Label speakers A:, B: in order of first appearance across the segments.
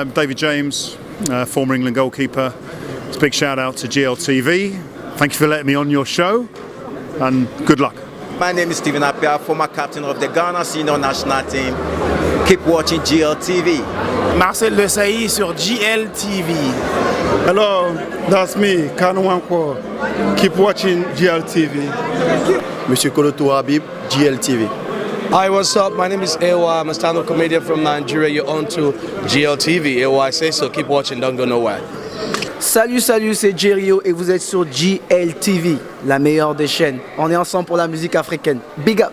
A: I'm David James, former England goalkeeper. It's a big shout out to GLTV. Thank you for letting me on your show and good luck.
B: My name is Stephen Appiah, former captain of the Ghana senior national team. Keep watching GLTV.
C: Marcel Desailly sur GLTV.
D: Hello, that's me, Kanu Wankwo. Keep watching GLTV.
E: Monsieur Koloto Habib, GLTV.
F: Hi, what's up? My name is Ewa. I'm a stand-up comedian from Nigeria. You're on to GLTV. Ewa, I say so. Keep watching, don't go nowhere.
G: Salut, c'est Jerio et vous êtes sur GLTV, la meilleure des chaînes. On est ensemble pour la musique africaine. Big up!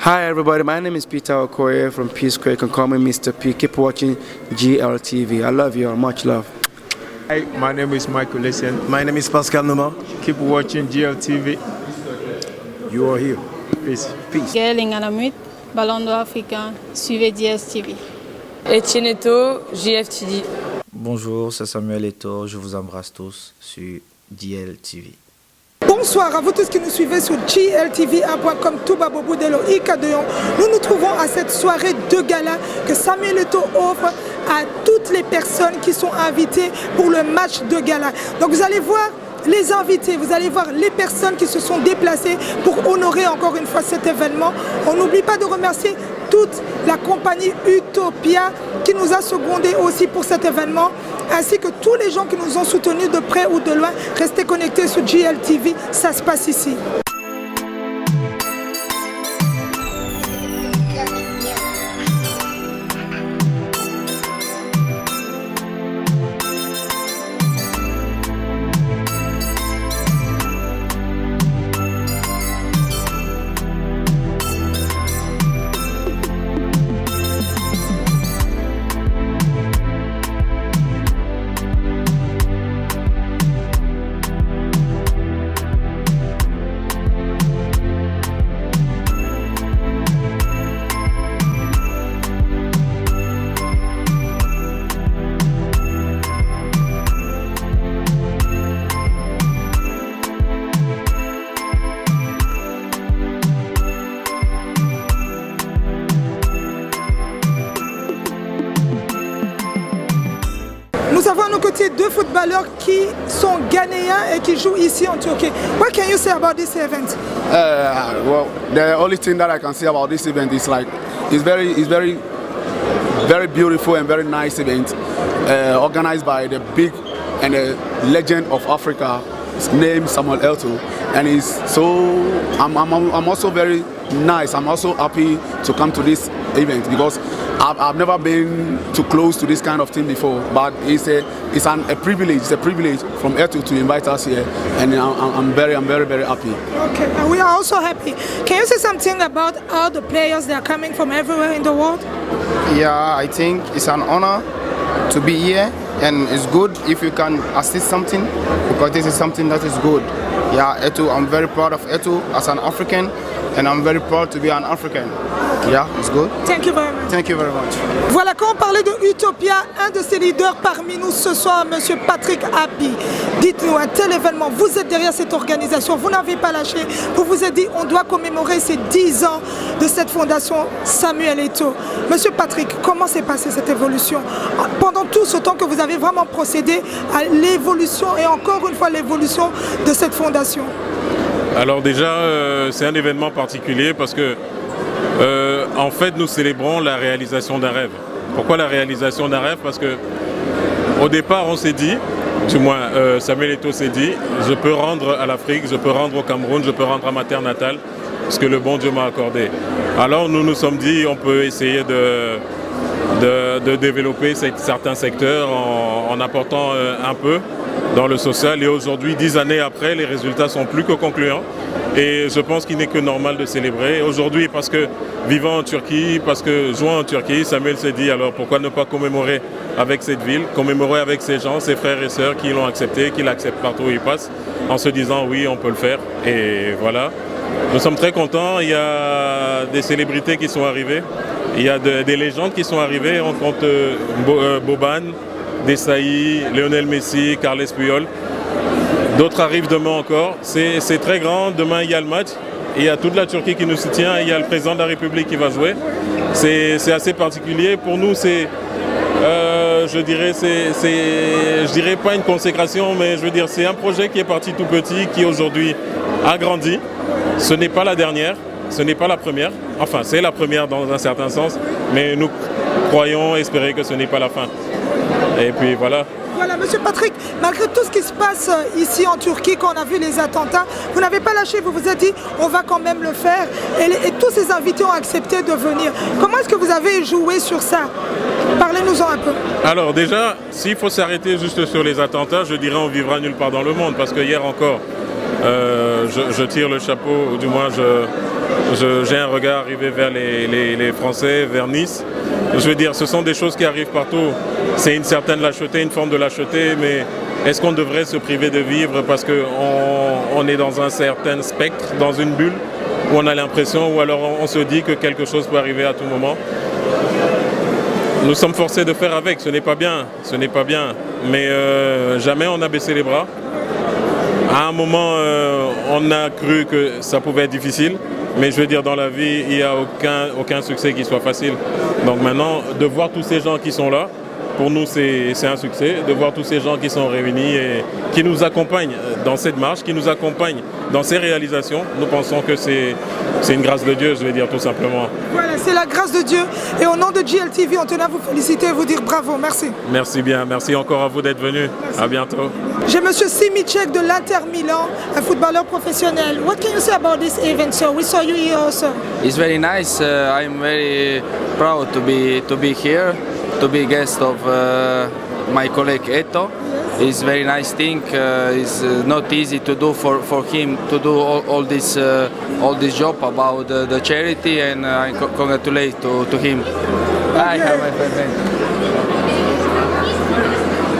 H: Hi everybody, my name is Peter Okoye from P Square. You can call me Mr. P. Keep watching GLTV. I love you all. Much love.
I: Hi, my name is Michael Listen.
E: My name is Pascal Noma.
I: Keep watching GLTV.
E: You are here.
I: Peace.
J: Peace. Gaël Ngalamut, Ballon d'Or africain, suivez GLTV.
K: Etienne Eto, GFTV.
L: Bonjour, c'est Samuel Eto, je vous embrasse tous sur GLTV.
M: Bonsoir à vous tous qui nous suivez sur GLTV, comme Touba Bobo Delo Ikadeon. Nous nous trouvons à cette soirée de gala que Samuel Eto offre à toutes les personnes qui sont invitées pour le match de gala. Donc vous allez voir les invités, vous allez voir les personnes qui se sont déplacées pour honorer encore une fois cet événement. On n'oublie pas de remercier toute la compagnie Utopia qui nous a secondés aussi pour cet événement, ainsi que tous les gens qui nous ont soutenus de près ou de loin. Restez connectés sur GLTV, ça se passe ici. Nous avons à nos côtés deux footballeurs qui sont ghanéens et qui jouent ici en Turquie. What can you say about this event?
D: Well, the only thing that I can say about this event is like it's very beautiful and very nice event organized by the big and the legend of Africa. His name Samuel Eto'o, and I'm also very nice. I'm also happy to come to this event because I've never been too close to this kind of thing before, but it's a privilege. It's a privilege from Eto'o to invite us here, and I'm very happy.
M: Okay, and we are also happy. Can you say something about how the players, they are coming from everywhere in the world?
C: Yeah, I think it's an honor to be here, and it's good if you can assist something, because this is something that is good. Yeah, Eto'o, I'm very proud of Eto'o as an African, and I'm very proud to be an African. Yeah, it's good.
M: Thank you very much.
C: Thank you very much.
M: Voilà, quand on parlait de Utopia, un de ses leaders parmi nous ce soir, Monsieur Patrick Happy. Dites-nous, un tel événement, vous êtes derrière cette organisation, vous n'avez pas lâché, vous vous êtes dit on doit commémorer ces 10 ans de cette fondation Samuel Eto'o. Monsieur Patrick, comment s'est passée cette évolution? Pendant tout ce temps que vous avez vraiment procédé à l'évolution et encore une fois l'évolution de cette fondation.
N: Alors déjà, c'est un événement particulier parce que en fait, nous célébrons la réalisation d'un rêve. Pourquoi la réalisation d'un rêve? Parce que au départ, on s'est dit, du moins Samuel Eto'o s'est dit, je peux rendre à l'Afrique, je peux rendre au Cameroun, je peux rendre à ma terre natale ce que le bon Dieu m'a accordé. Alors nous nous sommes dit, on peut essayer de développer certains secteurs en apportant un peu dans le social. Et aujourd'hui, 10 années après, les résultats sont plus que concluants. Et je pense qu'il n'est que normal de célébrer. Aujourd'hui, parce que vivant en Turquie, parce que jouant en Turquie, Samuel s'est dit alors pourquoi ne pas commémorer avec cette ville, commémorer avec ces gens, ses frères et sœurs qui l'ont accepté, qui l'acceptent partout où il passe, en se disant oui, on peut le faire. Et voilà. Nous sommes très contents. Il y a des célébrités qui sont arrivées. Il y a des légendes qui sont arrivées. On compte Boban, Desailly, Lionel Messi, Carles Puyol. D'autres arrivent demain encore. C'est très grand. Demain, il y a le match. Il y a toute la Turquie qui nous soutient. Il y a le président de la République qui va jouer. C'est assez particulier. Pour nous, je dirais pas une consécration, mais je veux dire, c'est un projet qui est parti tout petit, qui aujourd'hui a grandi. Ce n'est pas la dernière, ce n'est pas la première. Enfin, c'est la première dans un certain sens, mais nous croyons, espérer que ce n'est pas la fin. Et puis voilà.
M: Voilà, Monsieur Patrick, malgré tout ce qui se passe ici en Turquie, quand on a vu les attentats, vous n'avez pas lâché, vous vous êtes dit, on va quand même le faire. Et tous ces invités ont accepté de venir. Comment est-ce que vous avez joué sur ça? Parlez-nous-en un peu.
N: Alors déjà, s'il faut s'arrêter juste sur les attentats, je dirais on vivra nulle part dans le monde. Parce que hier encore, je tire le chapeau, ou du moins j'ai un regard arrivé vers les Français, vers Nice. Je veux dire, ce sont des choses qui arrivent partout. C'est une certaine lâcheté, une forme de lâcheté, mais est-ce qu'on devrait se priver de vivre parce qu'on est dans un certain spectre, dans une bulle, où on a l'impression, ou alors on se dit que quelque chose peut arriver à tout moment? Nous sommes forcés de faire avec, ce n'est pas bien, mais jamais on n'a baissé les bras. À un moment, on a cru que ça pouvait être difficile, mais je veux dire, dans la vie, il n'y a aucun succès qui soit facile. Donc maintenant, de voir tous ces gens qui sont là, pour nous, c'est un succès. De voir tous ces gens qui sont réunis et qui nous accompagnent dans cette marche, qui nous accompagnent dans ces réalisations, nous pensons que c'est une grâce de Dieu, je vais dire tout simplement.
M: Voilà, c'est la grâce de Dieu. Et au nom de GLTV, on tenait à vous féliciter et vous dire bravo. Merci.
N: Merci bien. Merci encore à vous d'être venus. À bientôt.
M: J'ai Monsieur Simicek de l'Inter Milan, un footballeur professionnel. What can you say about this event, sir? We saw you here also.
H: It's very nice. I'm very proud to be here, to be guest of my colleague Eto. It's very nice thing. It's not easy to do for him to do all this job about the charity, and I congratulate to him. Hi, my friend.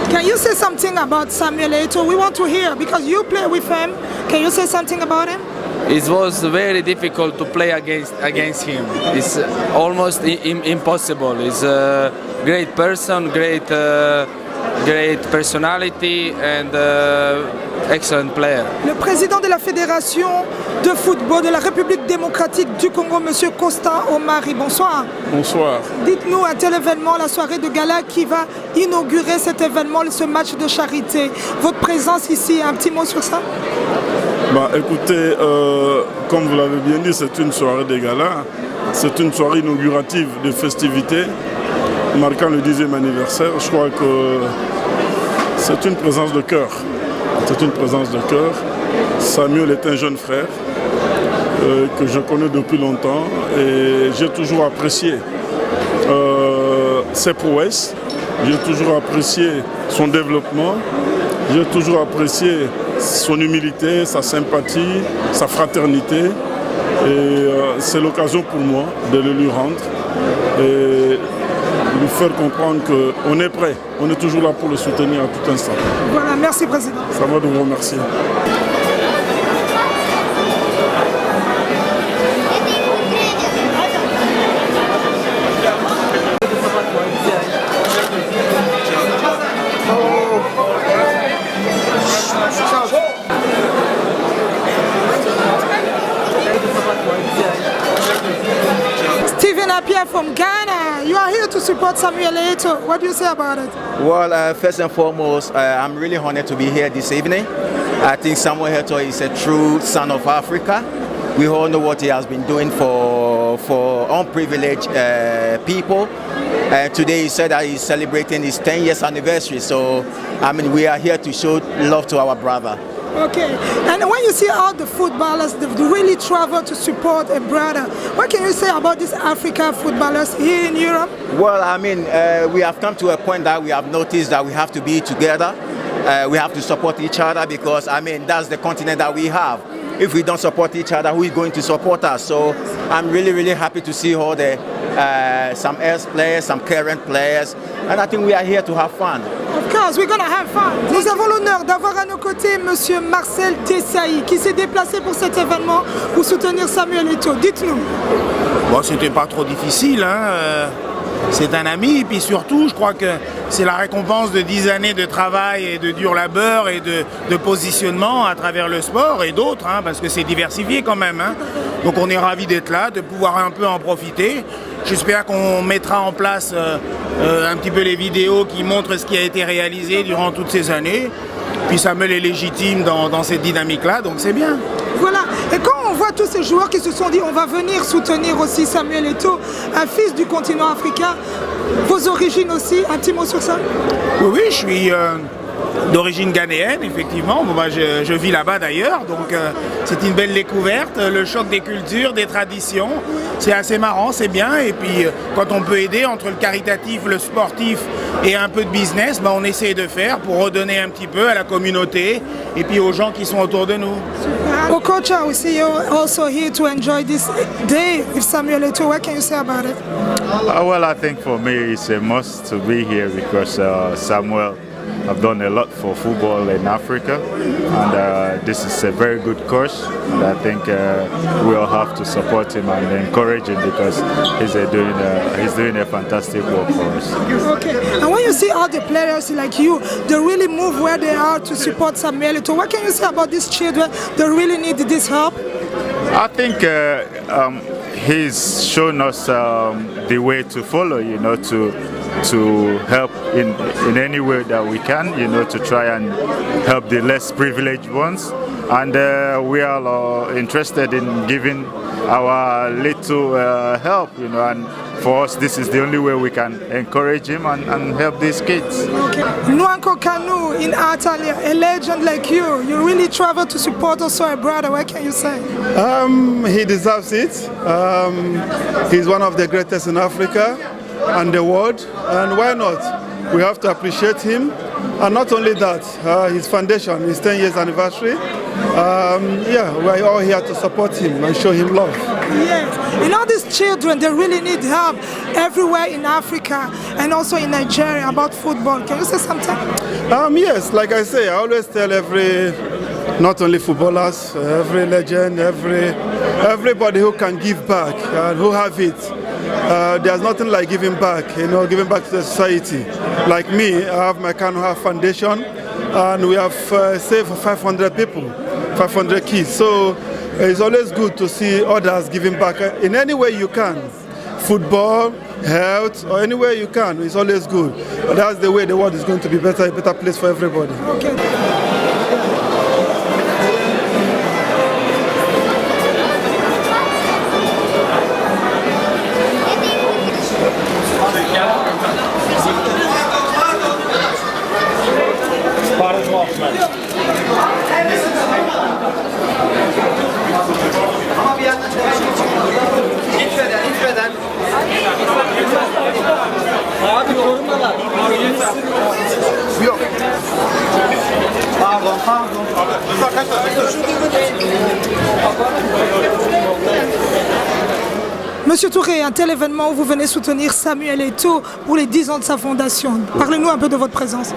M: Can you say something about Samuel Eto'o? We want to hear because you play with him. Can you say something about him?
H: It was very difficult to play against him. It's almost impossible. He's a great person, great personality, and excellent player.
M: Le président de la Fédération de football de la République démocratique du Congo, Monsieur Constant Omari. Bonsoir.
O: Bonsoir.
M: Dites-nous un tel événement, la soirée de gala qui va inaugurer cet événement, ce match de charité. Votre présence ici, un petit mot sur ça?
O: Écoutez, comme vous l'avez bien dit, c'est une soirée de gala. C'est une soirée inaugurative de festivités marquant le 10e anniversaire. Je crois que c'est une présence de cœur. C'est une présence de cœur. Samuel est un jeune frère que je connais depuis longtemps et j'ai toujours apprécié ses prouesses, j'ai toujours apprécié son développement, j'ai toujours apprécié son humilité, sa sympathie, sa fraternité. Et c'est l'occasion pour moi de le lui rendre et lui faire comprendre qu'on est prêt, on est toujours là pour le soutenir à tout instant.
M: Voilà, merci Président.
O: Ça va de vous remercier.
M: Stephen Appiah from Ghana, you are here to support Samuel Eto'o. What do you say about it?
B: Well, first and foremost, I'm really honored to be here this evening. I think Samuel Eto'o is a true son of Africa. We all know what he has been doing for unprivileged people. Today he said that he's celebrating his 10 years anniversary. So, I mean, we are here to show love to our brother.
M: Okay, and when you see all the footballers, they really travel to support a brother. What can you say about these African footballers here in Europe?
B: Well, I mean, we have come to a point that we have noticed that we have to be together. We have to support each other because, I mean, that's the continent that we have. If we don't support each other, who is going to support us? So I'm really, really happy to see all the some ex-players, some current players, and I think we are here to have fun.
M: Of course, we're gonna have fun. Nous avons l'honneur d'avoir à nos côtés Monsieur Marcel Desailly qui s'est déplacé pour cet événement pour soutenir Samuel Eto'o. Dites-nous.
P: Bon, c'était pas trop difficile, hein. c'est un ami. Et puis surtout, je crois que c'est la récompense de 10 années de travail et de dur labeur et de positionnement à travers le sport et d'autres, hein, parce que c'est diversifié quand même. Hein. Donc on est ravis d'être là, de pouvoir un peu en profiter. J'espère qu'on mettra en place un petit peu les vidéos qui montrent ce qui a été réalisé durant toutes ces années. Puis Samuel est légitime dans cette dynamique-là, donc c'est bien.
M: Voilà, et quand on voit tous ces joueurs qui se sont dit on va venir soutenir aussi Samuel Eto'o, un fils du continent africain, vos origines aussi, un petit mot sur ça?
P: Oui, je suis d'origine ghanéenne, effectivement. Bon, bah, je vis là-bas d'ailleurs, donc c'est une belle découverte, le choc des cultures, des traditions. C'est assez marrant, c'est bien. Et puis quand on peut aider entre le caritatif, le sportif et un peu de business, bah, on essaie de faire pour redonner un petit peu à la communauté et puis aux gens qui sont autour de nous.
M: Well, Coach, we see you also here to enjoy this day with Samuel Eto'o. What can you say about it?
Q: Well, I think for me it's a must to be here because Samuel have done a lot for football in Africa, and this is a very good course, and I think we all have to support him and encourage him because he's doing a fantastic work for us.
M: Okay, and when you see all the players like you, they really move where they are to support Samuel Eto'o. What can you say about these children that really need this help?
Q: I think he's shown us the way to follow, you know, to help in any way that we can, you know, to try and help the less privileged ones. And we are interested in giving our little help, you know, and for us this is the only way we can encourage him and help these kids.
M: Okay. Nwankwo Kanu in Atalia, a legend like you really travel to support also a brother. What can you say?
R: He deserves it. He's one of the greatest in Africa and the world, and why not? We have to appreciate him, and not only that, his foundation, his 10 years anniversary, we're all here to support him and show him love.
M: Yes, and all these children, they really need help everywhere in Africa and also in Nigeria about football. Can you say something?
R: Yes, like I say, I always tell not only footballers, every legend, everybody who can give back and who have it. There's nothing like giving back, you know, giving back to the society. Like me, I have my Kanu Foundation, and we have saved 500 people, 500 kids. So it's always good to see others giving back in any way you can. Football, health, or any way you can, it's always good. But that's the way the world is going to be better, a better place for everybody.
M: Okay. Monsieur Touré, un tel événement où vous venez soutenir Samuel Eto'o pour les 10 ans de sa fondation. Parlez-nous un peu de votre présence.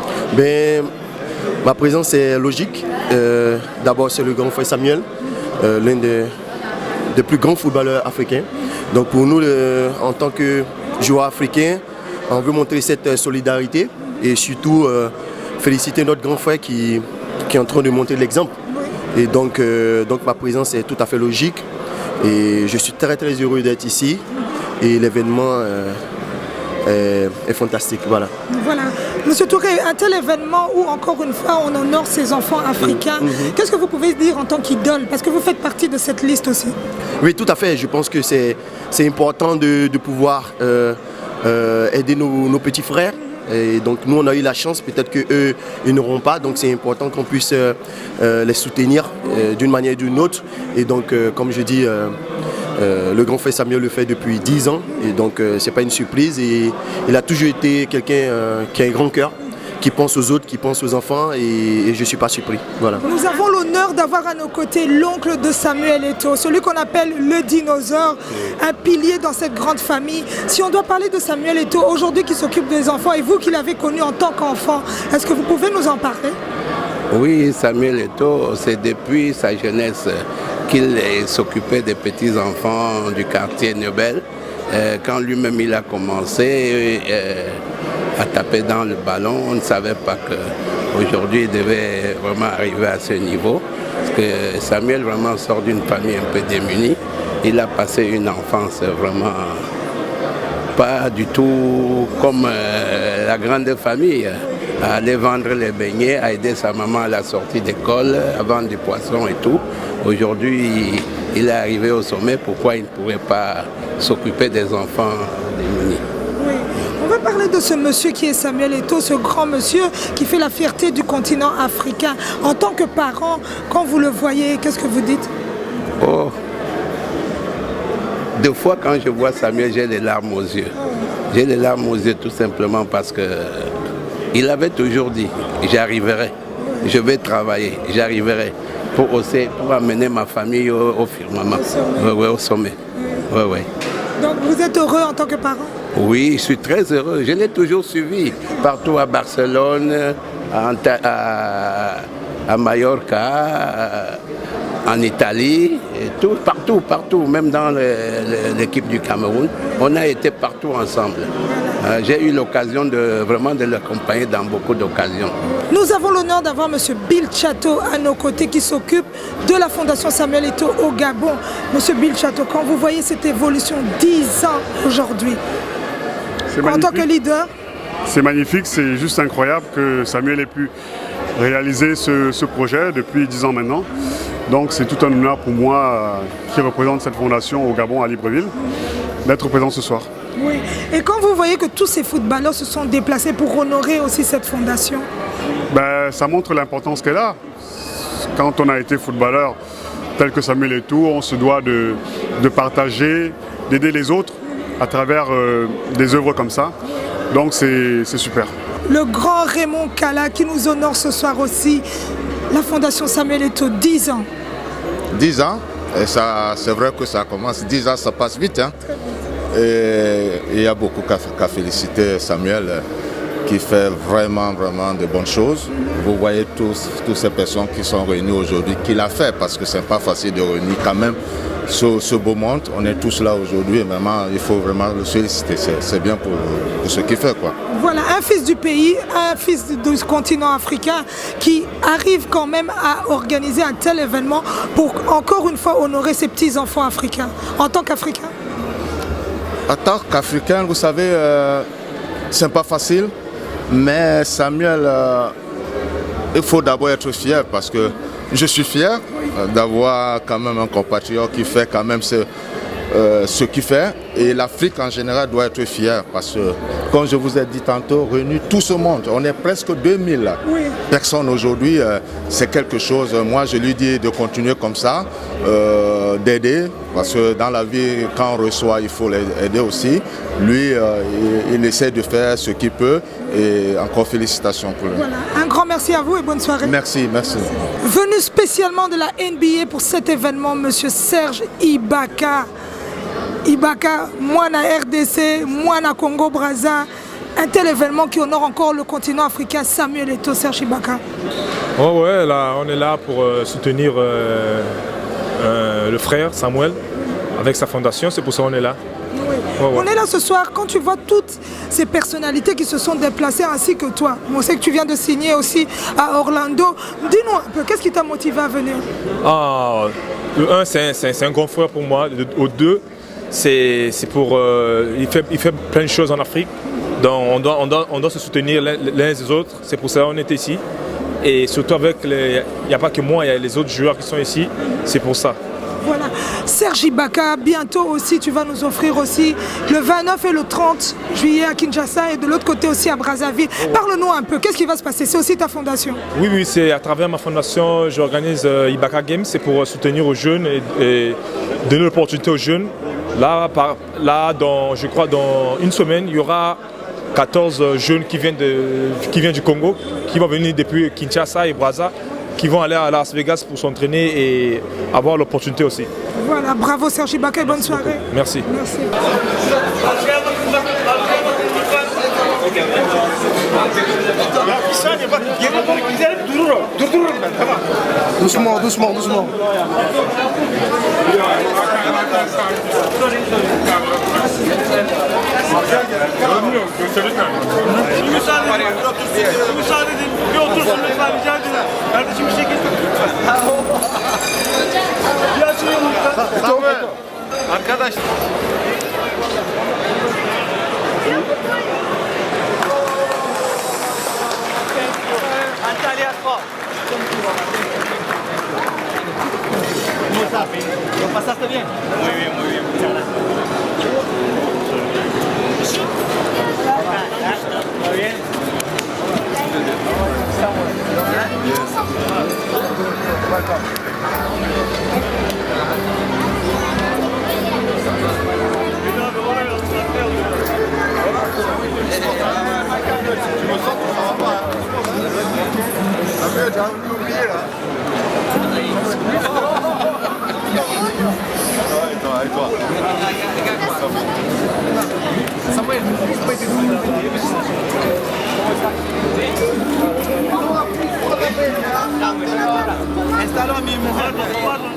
E: Ma présence est logique. D'abord, c'est le grand frère Samuel, l'un des plus grands footballeurs africains. Donc pour nous, en tant que joueurs africains, on veut montrer cette solidarité et surtout féliciter notre grand frère qui est en train de montrer l'exemple. Et donc ma présence est tout à fait logique. Et je suis très très heureux d'être ici. Et l'événement est fantastique. Voilà.
M: Voilà. Monsieur Touré, un tel événement où encore une fois on honore ces enfants africains, qu'est-ce que vous pouvez dire en tant qu'idole? Parce que vous faites partie de cette liste aussi.
E: Oui, tout à fait. Je pense que c'est important de pouvoir aider nos petits frères. Et donc nous on a eu la chance, peut-être qu'eux ils n'auront pas, donc c'est important qu'on puisse les soutenir d'une manière ou d'une autre. Et donc comme je dis, le grand frère Samuel le fait depuis 10 ans et donc c'est pas une surprise et il a toujours été quelqu'un qui a un grand cœur, qui pense aux autres, qui pense aux enfants et je ne suis pas surpris. Voilà.
M: Nous avons l'honneur d'avoir à nos côtés l'oncle de Samuel Eto'o, celui qu'on appelle le dinosaure, un pilier dans cette grande famille. Si on doit parler de Samuel Eto'o aujourd'hui qui s'occupe des enfants et vous qui l'avez connu en tant qu'enfant, est-ce que vous pouvez nous en parler?
S: Oui, Samuel Eto'o, c'est depuis sa jeunesse qu'il s'occupait des petits-enfants du quartier Nobel. Quand lui-même il a commencé à taper dans le ballon, on ne savait pas qu'aujourd'hui il devait vraiment arriver à ce niveau. Parce que Samuel vraiment sort d'une famille un peu démunie. Il a passé une enfance vraiment pas du tout comme la grande famille. À aller vendre les beignets, à aider sa maman à la sortie d'école, à vendre du poisson et tout. Aujourd'hui, il est arrivé au sommet. Pourquoi il ne pourrait pas s'occuper des enfants démunis?
M: Oui. On va parler de ce monsieur qui est Samuel Eto'o, ce grand monsieur qui fait la fierté du continent africain. En tant que parent, quand vous le voyez, qu'est-ce que vous dites?
S: Oh, des fois quand je vois Samuel, j'ai les larmes aux yeux. J'ai les larmes aux yeux tout simplement parce que il avait toujours dit, j'arriverai, je vais travailler, j'arriverai pour amener ma famille au firmament, au sommet. Ouais, ouais.
M: Donc vous êtes heureux en tant que parent?
S: Oui, je suis très heureux. Je l'ai toujours suivi partout à Barcelone, à Mallorca, en Italie, et tout, partout, même dans l'équipe du Cameroun. On a été partout ensemble. J'ai eu l'occasion de l'accompagner dans beaucoup d'occasions.
M: Nous avons l'honneur d'avoir M. Bill Chateau à nos côtés qui s'occupe de la Fondation Samuel Eto'o au Gabon. M. Bill Chateau, quand vous voyez cette évolution 10 ans aujourd'hui, en tant que leader,
A: c'est magnifique, c'est juste incroyable que Samuel ait pu réaliser ce projet depuis 10 ans maintenant. Donc c'est tout un honneur pour moi, qui représente cette fondation au Gabon à Libreville, d'être présent ce soir.
M: Oui. Et quand vous voyez que tous ces footballeurs se sont déplacés pour honorer aussi cette fondation,
A: ça montre l'importance qu'elle a. Quand on a été footballeur tel que Samuel Eto'o, on se doit de partager, d'aider les autres à travers des œuvres comme ça. Donc c'est super.
M: Le grand Raymond Kala qui nous honore ce soir aussi, la Fondation Samuel Eto'o, 10 ans.
T: 10 ans, et ça, c'est vrai que ça commence, 10 ans ça passe vite. Hein. Et il y a beaucoup qu'à féliciter Samuel qui fait vraiment de bonnes choses. Vous voyez toutes ces personnes qui sont réunies aujourd'hui, qu'il a fait, parce que c'est pas facile de réunir quand même ce beau monde. On est tous là aujourd'hui, vraiment, il faut vraiment le féliciter. C'est bien pour ce qu'il fait, quoi.
M: Voilà, un fils du pays, un fils du continent africain qui arrive quand même à organiser un tel événement pour encore une fois honorer ses petits-enfants africains, en tant qu'Africain.
T: En tant qu'Africain, vous savez, c'est pas facile, mais Samuel, il faut d'abord être fier parce que je suis fier d'avoir quand même un compatriote qui fait quand même ce qu'il fait. Et l'Afrique en général doit être fière parce que, comme je vous ai dit tantôt, réunir tout ce monde, on est presque 2000 personnes aujourd'hui, c'est quelque chose. Moi, je lui dis de continuer comme ça, d'aider, parce que dans la vie, quand on reçoit, il faut l'aider aussi. Lui, il essaie de faire ce qu'il peut et encore félicitations pour lui.
M: Voilà. Un grand merci à vous et bonne soirée.
T: Merci.
M: Venu spécialement de la NBA pour cet événement, Monsieur Serge Ibaka. Ibaka, moi na RDC, moi na Congo Brazza, un tel événement qui honore encore le continent africain, Samuel Eto'o, Serge Ibaka.
U: Oh ouais, là, on est là pour soutenir le frère Samuel avec sa fondation, c'est pour ça qu'on est là.
M: Oui. On est là ce soir, quand tu vois toutes ces personnalités qui se sont déplacées ainsi que toi, on sait que tu viens de signer aussi à Orlando, dis-nous un peu, qu'est-ce qui t'a motivé à venir?
U: Le 1, c'est un grand frère pour moi, au 2, c'est pour... il fait plein de choses en Afrique, donc on doit se soutenir l'un des autres, c'est pour ça qu'on est ici. Et surtout avec il n'y a pas que moi, il y a les autres joueurs qui sont ici, c'est pour ça.
M: Voilà, Serge Ibaka, bientôt aussi tu vas nous offrir aussi le 29 et le 30 juillet à Kinshasa et de l'autre côté aussi à Brazzaville. Parle-nous un peu, qu'est-ce qui va se passer? C'est aussi ta fondation? Oui,
U: c'est à travers ma fondation, j'organise Ibaka Games, c'est pour soutenir aux jeunes et donner l'opportunité aux jeunes. Là, je crois dans une semaine, il y aura 14 jeunes qui viennent du Congo, qui vont venir depuis Kinshasa et Brazza, qui vont aller à Las Vegas pour s'entraîner et avoir l'opportunité aussi.
M: Voilà, bravo Serge Ibaka et bonne soirée.
U: Merci.
F: Bir saniye bak, geri doğru gidelim durur o. Durdururum ben, tamam.
G: Doucement, doucement, doucement.
F: Bir müsaade edin, bir müsaade edin. Bir otursun lütfen, rica ederim. Kardeşim bir şekilde. Bir açılayım lütfen. Arkadaş. Antalya Spor. ¿Lo pasaste bien? Muy bien, muy bien. Muchas gracias. ¿Está bien?
V: Samuel,
F: Instalo a mi mujer, pardon.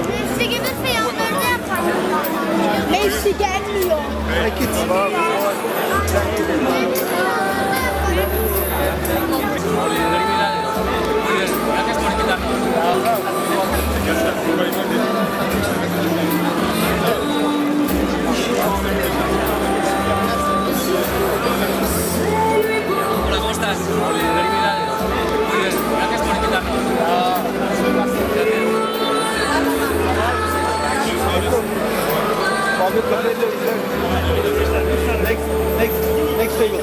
W: Messi gelirse yanlarında yapar. Messi gelmiyor.
V: Hola, ¿cómo estás? Muy bien, gracias por invitarme.
F: Next table.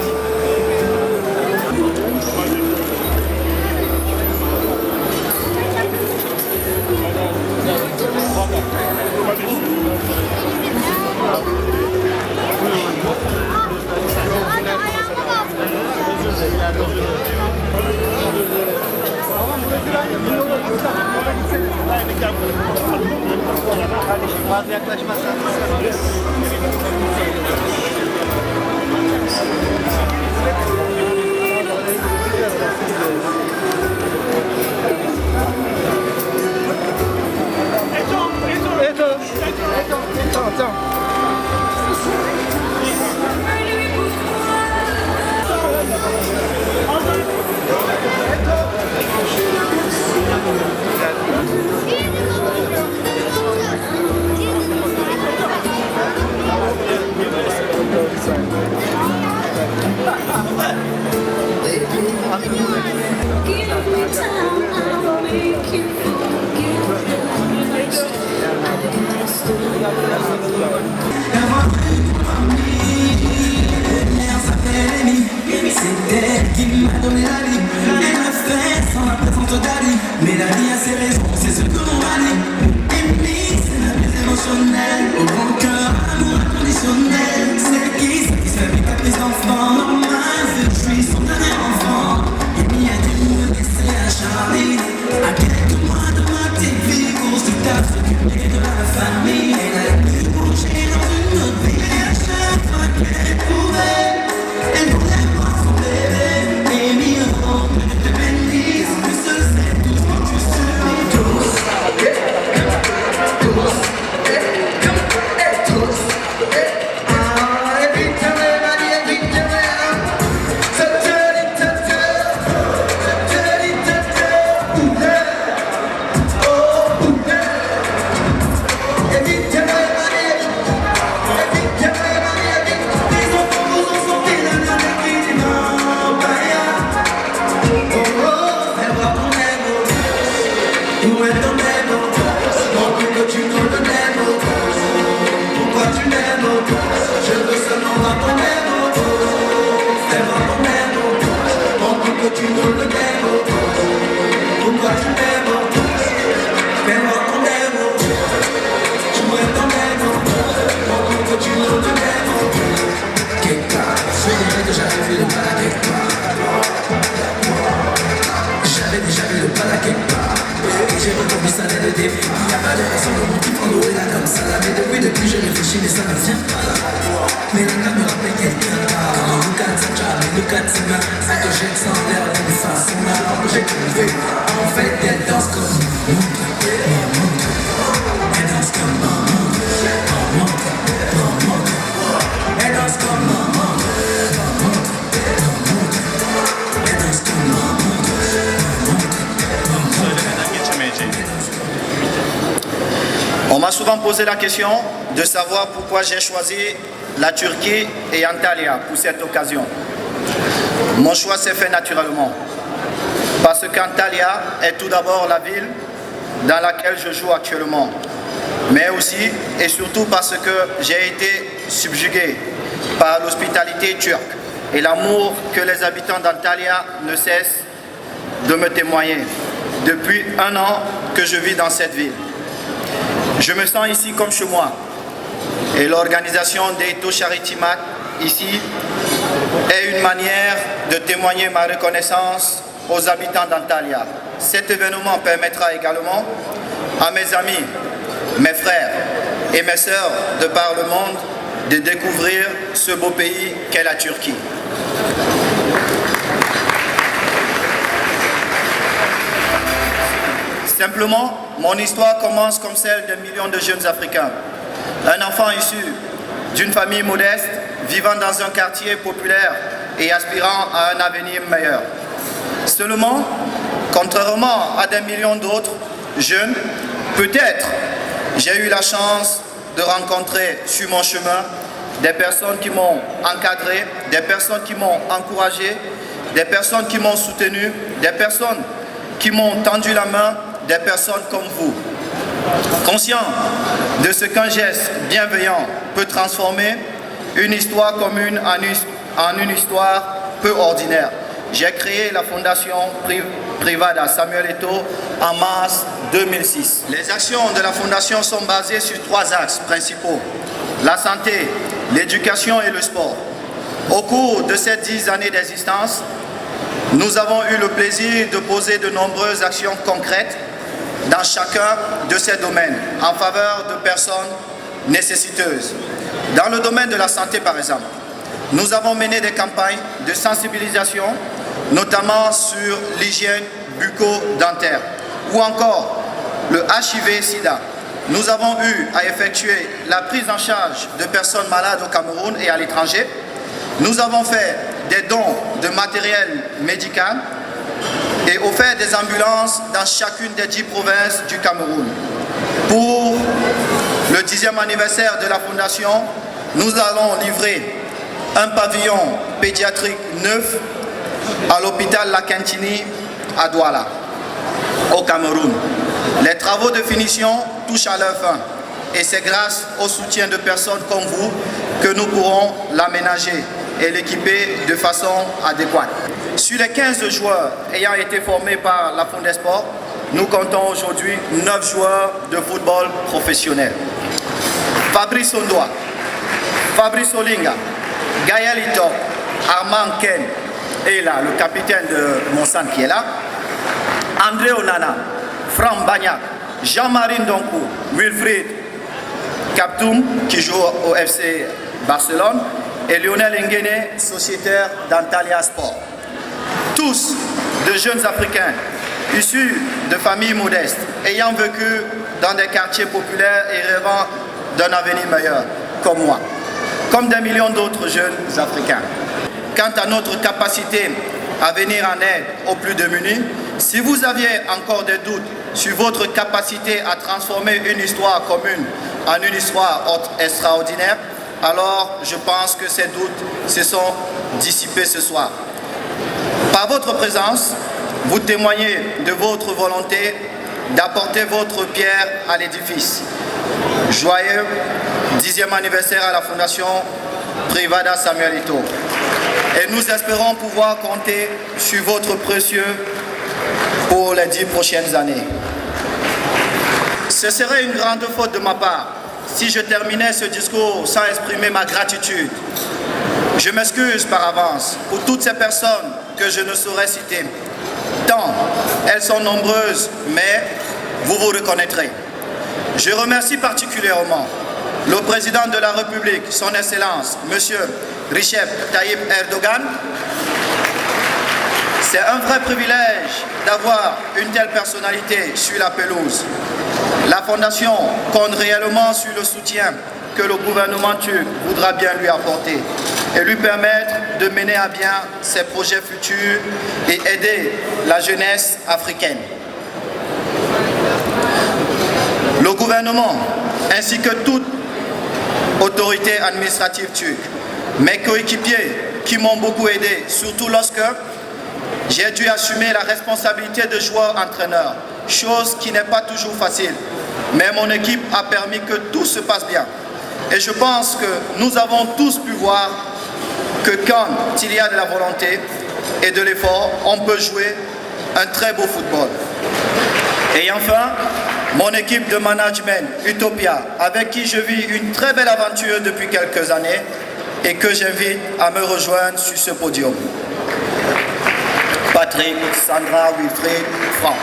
F: Fazla yaklaşmazsan.
V: C'est elle qui m'a donné la vie. Elle m'a fait sans la présence d'Ali. Mais la vie a ses raisons, c'est ce que l'on a dit. Aimer, c'est la plus émotionnelle. Au grand cœur, amour inconditionnel. Celle qui satisfait mes caprices d'enfant. Normal, je suis son dernier enfant. Et m'y a dû me laisser à Charlie. À quelques mois de ma petite vie, course du taf, s'occuper de la famille. Elle a pu bouger dans une autre vie. Et à chaque fois qu'elle pouvait, elle voulait voir son bébé. Et m'y rendre, je te bénisse. Mais seul c'est tout ce que tu subis. Tous, J'avais déjà vu le pas à quelque part. du salaire de début. Il n'y a pas de raison, le monde qui prend l'eau est là comme ça. Mais depuis je réfléchis, mais ça ne vient pas. Mais la me rappelle quelqu'un d'autre. Look at the job, look at the man. Ça que j'ai sans l'air d'une façon. Alors que j'ai trouvé, en fait, elle danse comme un monde. Elle danse comme un monde. Elle danse comme un monde. Elle danse comme un monde.
I: On m'a souvent posé la question de savoir pourquoi j'ai choisi la Turquie et Antalya pour cette occasion. Mon choix s'est fait naturellement parce qu'Antalya est tout d'abord la ville dans laquelle je joue actuellement, mais aussi et surtout parce que j'ai été subjugué par l'hospitalité turque et l'amour que les habitants d'Antalya ne cessent de me témoigner depuis 1 an que je vis dans cette ville. Je me sens ici comme chez moi et l'organisation d'Eto Charity Mat ici est une manière de témoigner ma reconnaissance aux habitants d'Antalya. Cet événement permettra également à mes amis, mes frères et mes sœurs de par le monde de découvrir ce beau pays qu'est la Turquie. Simplement, mon histoire commence comme celle de millions de jeunes Africains. Un enfant issu d'une famille modeste, vivant dans un quartier populaire et aspirant à un avenir meilleur. Seulement, contrairement à des millions d'autres jeunes, peut-être j'ai eu la chance de rencontrer sur mon chemin des personnes qui m'ont encadré, des personnes qui m'ont encouragé, des personnes qui m'ont soutenu, des personnes qui m'ont tendu la main, des personnes comme vous. Conscient de ce qu'un geste bienveillant peut transformer une histoire commune en une histoire peu ordinaire, j'ai créé la fondation Privada Samuel Eto'o en mars 2006. Les actions de la fondation sont basées sur 3 axes principaux: la santé, l'éducation et le sport. Au cours de ces 10 années d'existence, nous avons eu le plaisir de poser de nombreuses actions concrètes dans chacun de ces domaines en faveur de personnes nécessiteuses. Dans le domaine de la santé, par exemple, nous avons mené des campagnes de sensibilisation, notamment sur l'hygiène bucco-dentaire ou encore le HIV-Sida. Nous avons eu à effectuer la prise en charge de personnes malades au Cameroun et à l'étranger. Nous avons fait des dons de matériel médical et offert des ambulances dans chacune des 10 provinces du Cameroun. Pour le 10e anniversaire de la Fondation, nous allons livrer un pavillon pédiatrique neuf à l'hôpital La Quintini à Douala, au Cameroun. Les travaux de finition touchent à leur fin et c'est grâce au soutien de personnes comme vous que nous pourrons l'aménager et l'équiper de façon adéquate. Sur les 15 joueurs ayant été formés par la Fondesport, nous comptons aujourd'hui 9 joueurs de football professionnel. Fabrice Ondoa, Fabrice Olinga, Gaël Ito, Armand Ken, et là, le capitaine de Monsanto qui est là, André Onana, Franck Bagnac, Jean-Marie Ndonkou, Wilfried Kaptoum, qui joue au FC Barcelone, et Lionel Nguene, sociétaire d'Antalya Sport. Tous de jeunes Africains issus de familles modestes, ayant vécu dans des quartiers populaires et rêvant d'un avenir meilleur, comme moi, comme des millions d'autres jeunes Africains. Quant à notre capacité à venir en aide aux plus démunis, si vous aviez encore des doutes sur votre capacité à transformer une histoire commune en une histoire extraordinaire, alors je pense que ces doutes se sont dissipés ce soir. Par votre présence, vous témoignez de votre volonté d'apporter votre pierre à l'édifice. Joyeux 10e anniversaire à la Fondation Privada Samuel Eto'o. Et nous espérons pouvoir compter sur votre précieux pour les 10 prochaines années. Ce serait une grande faute de ma part si je terminais ce discours sans exprimer ma gratitude. Je m'excuse par avance pour toutes ces personnes que je ne saurais citer, tant elles sont nombreuses, mais vous vous reconnaîtrez. Je remercie particulièrement le président de la République, son Excellence, M. Recep Tayyip Erdogan. C'est un vrai privilège d'avoir une telle personnalité sur la pelouse. La Fondation compte réellement sur le soutien que le gouvernement turc voudra bien lui apporter et lui permettre de mener à bien ses projets futurs et aider la jeunesse africaine. Le gouvernement ainsi que toute autorité administrative turque, mes coéquipiers qui m'ont beaucoup aidé, surtout lorsque j'ai dû assumer la responsabilité de joueur-entraîneur, chose qui n'est pas toujours facile. Mais mon équipe a permis que tout se passe bien. Et je pense que nous avons tous pu voir que quand il y a de la volonté et de l'effort, on peut jouer un très beau football. Et enfin, mon équipe de management, Utopia, avec qui je vis une très belle aventure depuis quelques années et que j'invite à me rejoindre sur ce podium. Patrick, Sandra, Wilfried, Franck.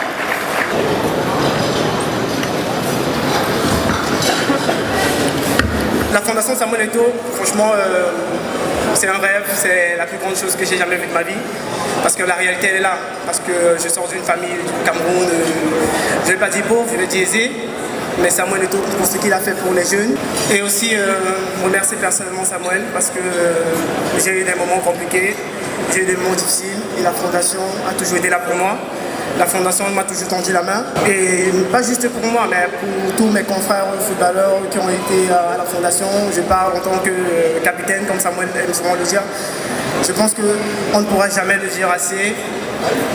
J: La Fondation Samuel Eto'o, franchement, c'est un rêve, c'est la plus grande chose que j'ai jamais vue de ma vie. Parce que la réalité, elle est là. Parce que je sors d'une famille du Cameroun, je ne vais pas dire pauvre, je vais dire aisée. Mais Samuel Eto'o, pour ce qu'il a fait pour les jeunes. Et aussi, remercier personnellement Samuel parce que j'ai eu des moments compliqués, j'ai eu des moments difficiles et la Fondation a toujours été là pour moi. La Fondation m'a toujours tendu la main, et pas juste pour moi, mais pour tous mes confrères footballeurs qui ont été à la Fondation. Je parle en tant que capitaine, comme Samuel aime souvent le dire. Je pense qu'on ne pourra jamais le dire assez.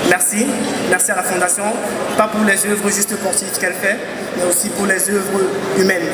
J: Merci, merci à la Fondation, pas pour les œuvres juste sportives qu'elle fait, mais aussi pour les œuvres humaines.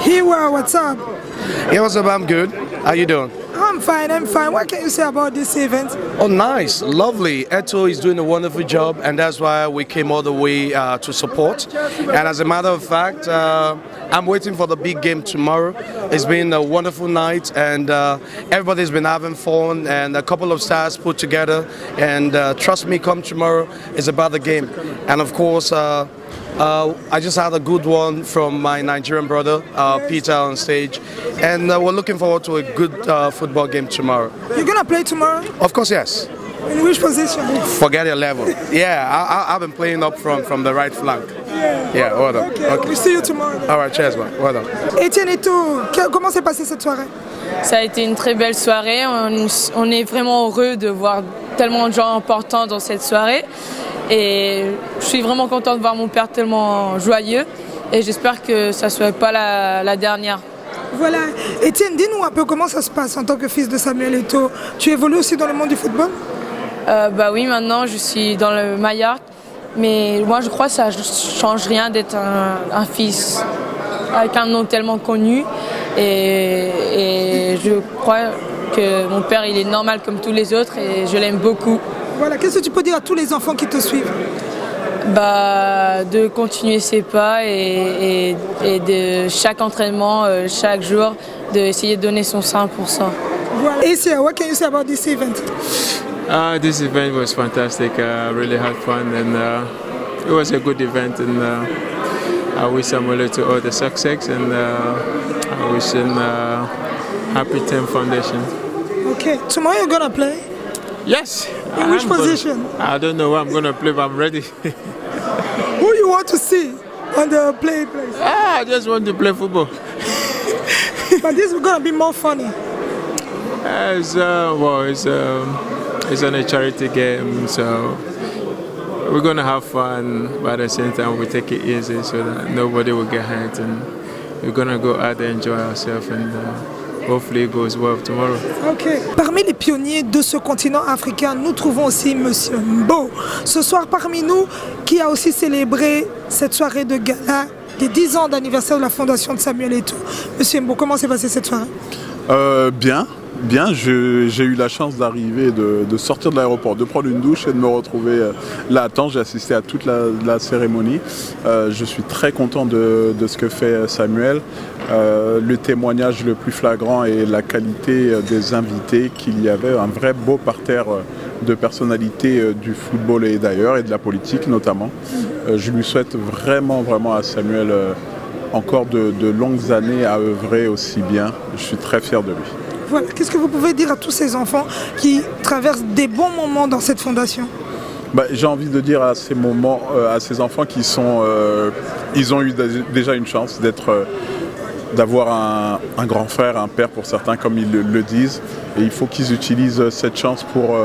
D: Hiwa, what's up?
K: Yeah, what's up? I'm good. How you doing?
M: I'm fine, I'm fine. What can you say about this event?
D: Oh, nice, lovely. Eto is doing a wonderful job, and that's why we came all the way to support. And as a matter of fact, I'm waiting for the big game tomorrow. It's been a wonderful night, and everybody's been having fun, and a couple of stars put together. And trust me, come tomorrow, it's about the game. And of course, I just had a good one from my Nigerian brother, Peter, on stage. And we're looking forward to a good football game tomorrow.
M: You're going to play tomorrow?
D: Of course, yes.
M: In which position?
D: Forget your level. Yeah, I've been playing up front from the right flank. Yeah, well done.
M: Okay. We'll see you tomorrow.
D: All right, cheers, man. Well done.
M: Etienne Eto'o, comment s'est passée cette soirée?
K: Ça a été une très belle soirée. On est vraiment heureux de voir tellement de gens importants dans cette soirée. Et je suis vraiment contente de voir mon père tellement joyeux. Et j'espère que ça ne soit pas la dernière.
M: Voilà. Etienne, dis-nous un peu comment ça se passe en tant que fils de Samuel Eto'o. Tu évolues aussi dans le monde du football?
K: Bah oui, maintenant je suis dans le Maillard. Mais moi je crois que ça ne change rien d'être un fils avec un nom tellement connu. Et je crois que mon père il est normal comme tous les autres et je l'aime beaucoup.
M: Voilà, qu'est-ce que tu peux dire à tous les enfants qui te suivent?
K: Bah, de continuer ses pas et de chaque entraînement, chaque jour, d'essayer de donner son 100%.
M: Voilà. Issa, what can you say about this event?
L: This event was fantastic. I really had fun, and it was a good event. And I wish Samuel to all the success, and I wish him happy 10 foundation.
M: Okay, tomorrow you're gonna play?
L: Yes.
M: In which position?
L: I don't know where I'm gonna play, but I'm ready.
M: Who you want to see on the place?
L: I just want to play football.
M: But this is gonna be more funny.
L: It's on a charity game, so we're gonna have fun, but at the same time we take it easy so that nobody will get hurt, and we're gonna go out there, enjoy ourselves, and hopefully it goes well tomorrow.
M: Okay. Parmi les pionniers de ce continent africain, nous trouvons aussi Monsieur Mbo. Ce soir parmi nous, qui a aussi célébré cette soirée de gala des 10 ans d'anniversaire de la fondation de Samuel Eto'o. Monsieur Mbo, comment s'est passée cette soirée?
O: Bien, j'ai eu la chance d'arriver, de sortir de l'aéroport, de prendre une douche et de me retrouver là à temps. J'ai assisté à toute la cérémonie. Je suis très content de ce que fait Samuel. Le témoignage le plus flagrant est la qualité des invités qu'il y avait. Un vrai beau parterre de personnalités du football et d'ailleurs, et de la politique notamment. Je lui souhaite vraiment à Samuel encore de longues années à œuvrer aussi bien. Je suis très fier de lui.
M: Voilà. Qu'est-ce que vous pouvez dire à tous ces enfants qui traversent des bons moments dans cette fondation?
O: J'ai envie de dire à ces moments, à ces enfants qui sont, ils ont eu déjà une chance d'avoir un grand frère, un père pour certains, comme ils le disent. Et il faut qu'ils utilisent cette chance pour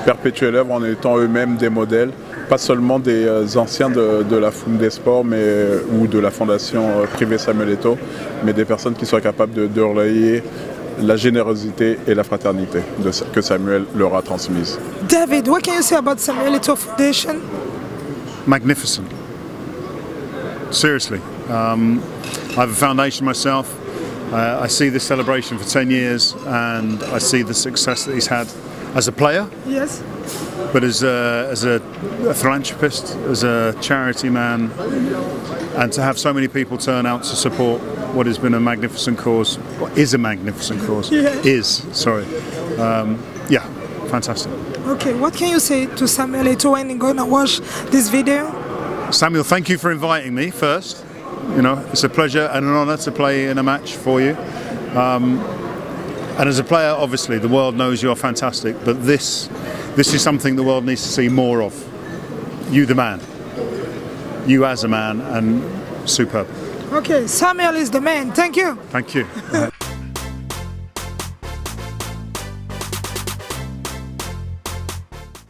O: perpétuer l'œuvre en étant eux-mêmes des modèles, pas seulement des anciens de la Foum des Sports ou de la fondation privée Samuel Eto'o, mais des personnes qui soient capables de relayer la générosité et la fraternité que Samuel leur a transmise.
M: David, what can you say about Samuel Eto'o Foundation?
A: Magnificent. Seriously. I have a foundation myself. I see this celebration for 10 years and I see the success that he's had as a player.
M: Yes.
A: But as a philanthropist, as a charity man, and to have so many people turn out to support what has been a magnificent cause, is a magnificent cause, yeah, fantastic.
M: Okay, what can you say to Samuel Eto'o when you're going to watch this video?
A: Samuel, thank you for inviting me first. You know, it's a pleasure and an honour to play in a match for you. And as a player, obviously, the world knows you're fantastic, but this is something the world needs to see more of. You the man. You as a man, and superb.
M: Okay, Samuel is the man. Thank you.
A: Thank you.